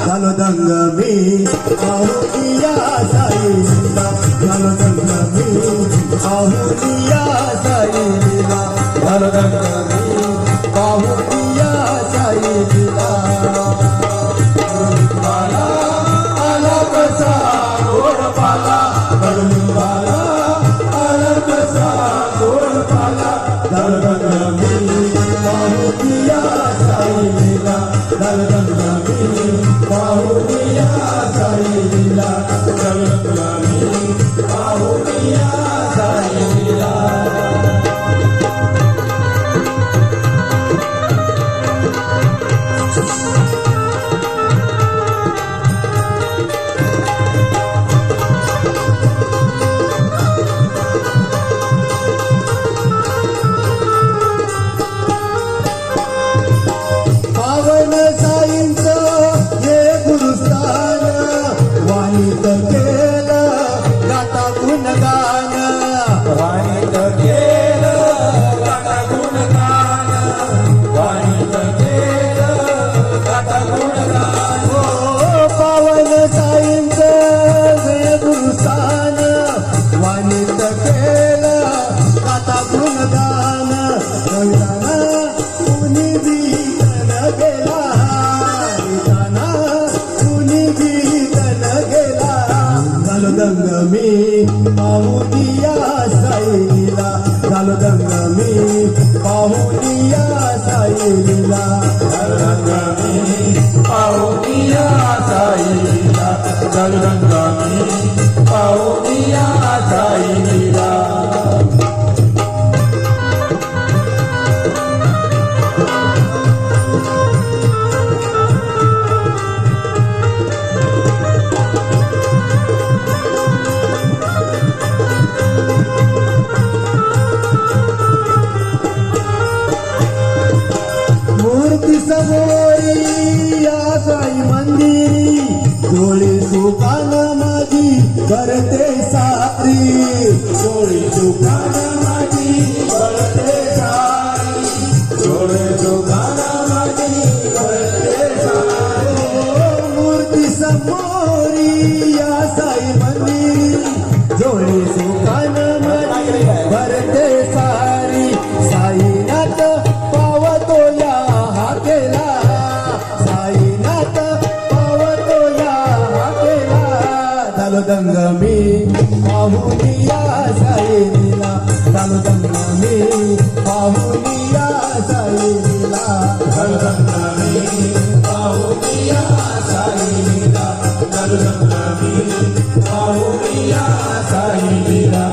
झालो दंग मी पाहुनिया साईला झालो दंग मी पाहुनिया साईला झालो दंग मी पाहुनिया साईला आला कसा गोड पाला कडुलिंबाला आला कसा गोड पाला झालो दंग मी पाहुनिया साईला झालो दंग मी पाहुनिया साईला झालो दंग मी पाहुनिया साईला दंग मी पाहुनिया साईला झालो दंग मी पाहुनिया साईला झालो दंग मी पाहुनिया साईला झालो दंग मी पाहुनिया साईला समोरी या साई मंदिरी डोळी सुकान माझी करते सारी डोळी सुकान माझी करते सारी डोळे सुकान माझी करते सारी मूर्ती समोरी या साई मंदिरी डोळी सुकान माझी करते सारी साईनाथ पावतो या हाकेला साईनाथ पावतो या हाकेला झालो दंग मी पाहुनिया साईला झालो दंग मी पाहुनिया साईला झालो दंग मी पाहुनिया साईला झालो दंग मी पाहुनिया साईला